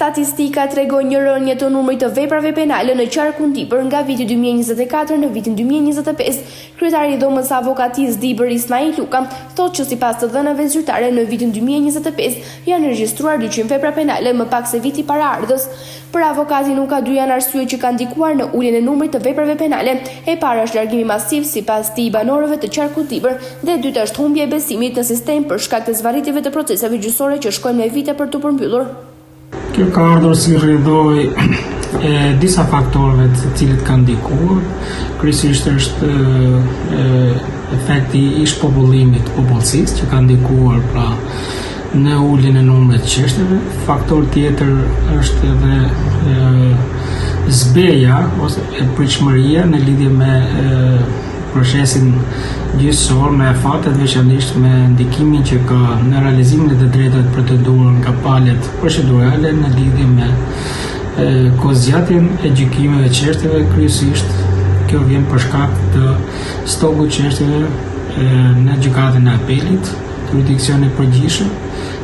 Statistika tregon një rënje të numrit të veprave penale në qarkun Dibër nga viti 2024 në vitin 2025. Kryetari i Dhomës Avokatisë Dibër Ismail Luka thotë që sipas të dhënave zyrtare në vitin 2025 janë regjistruar 200 vepra penale më pak se viti paraardhës. Për avokatin Luka, dy janë arsye që kanë ndikuar në uljen e numrit të veprave penale. E para është largimi masiv sipas tij banorëve të qarkut Dibër dhe e dyta është humbja e besimit në sistem për shkak të zvarritjeve të proceseve gjyqësore që shkojnë me vite për të përmbyllur. Kjo ka ardhur si rrjedhoj e disa faktorëve të cilët kanë ndikuar. Kryesisht është efekti i shpopullimit të popullsisë që ka ndikuar pra në uljen e numrit të çështjeve. Faktor tjetër është edhe zbeja ose e pritshmëria në lidhje me procesin gjyqësor, me fatet veçanërisht me ndikimin që ka në realizimin e të drejtave pretenduar nga palët procedurale në lidhje me kohëzgjatjen e gjykimeve çështjeve. Kryesisht kjo vjen për shkak të stokut çështjeve në gjykatën e apelit, jurisdiksionit përgjithshëm,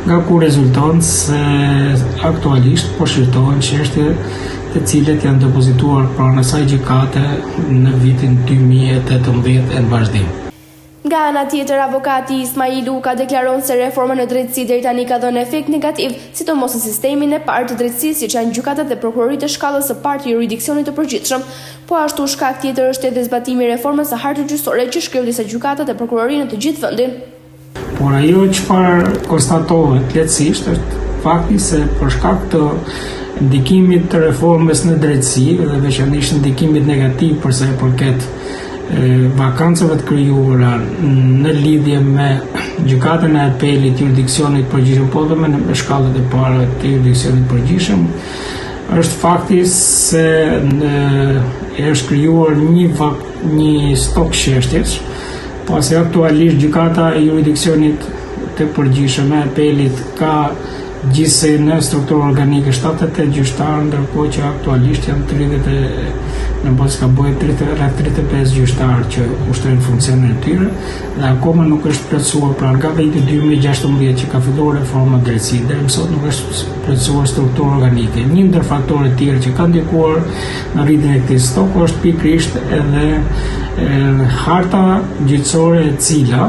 nga ku rezulton se aktualisht po shërtohen çështje të cilët janë depozituar pranë asaj gjykate në vitin 2018 e në vazhdim. Nga ana tjetër, avokati Ismail Luka deklaron se reforma në drejtësi deri tani ka dhënë efekt negativ, sidomos në sistemin e parë të drejtësisë, siç janë gjykatat dhe prokuroritë të shkallës së parë të jurisdiksionit të përgjithshëm. Po ashtu shkak tjetër është edhe zbatimi i reformës së hartës gjyqësore që shkel disa gjykata dhe prokurori në të gjithë vendin. Por ajo çfarë konstatohet lehtësisht është fakti se për shkak të ndikimit të reformës në drejtësi dhe veçanërisht ndikimit negativ për sa i përket vakancave të krijuara në lidhje me gjykatën e apelit, jurisdiksionit përgjithshëm, po dhe me shkallët e para të jurisdiksionit përgjithshëm, është fakti se është krijuar një stok çështjesh, pasi aktualisht gjykata e jurisdiksionit të përgjithshëm e apelit ka gjithsej në strukturë organike 78 gjyqtarë, ndërkohë që aktualisht janë 35 gjyqtarë që ushtrojnë funksionin e tyre dhe akoma nuk është plotësuar, pra nga viti 2016 që ka filluar reforma e drejtësisë deri më sot nuk është plotësuar struktura organike. Një ndër faktorët e tjerë që kanë ndikuar në rritjen e këtij stoku është pikërisht edhe harta gjyqësore e cila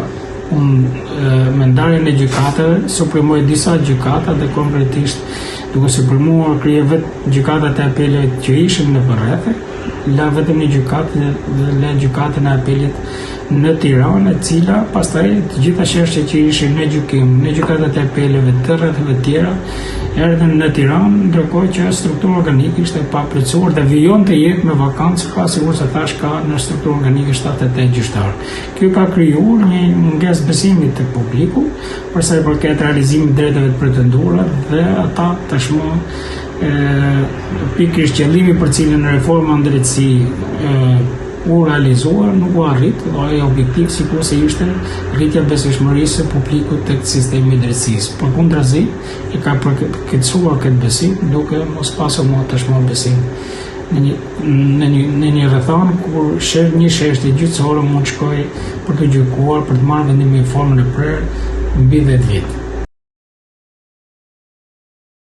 me ndarjen e gjykatave suprimoi disa gjykata dhe konkretisht duke suprimuar krije vetë gjykatat e apelit që ishin në përreth, la vetëm një gjykatë dhe la gjykatën e apelit në Tiranë, e cila pastaj të gjitha çështjet që ishin në gjykim në gjykatat e apeleve të rrethave të tjera erdhën në Tiranë, ndërkohë që struktura organike ishte pa plotësuar dhe vijonte jetë me vakancë, pa sikur se thash ka në strukturën organike 78 gjyqtarë. Kjo ka krijuar një mungesë besimi të publiku për sa i përket realizimit të drejtave të pretenduara dhe ata tashmë pikërisht qëllimi për cilën reforma në drejtësi u realizuar nuk u arrit, dhe ai objektiv sikurse ishte rritja e besueshmërisë së publikut tek sistemi i drejtësisë. Përkundrazi, e ka përkeqësuar këtë besim duke mos pasur më tashmë besim në një rrethon kur një çështje gjyqësore mund shkojë për të gjykuar, për të marrë vendim në formën e prerë mbi 10 vjet.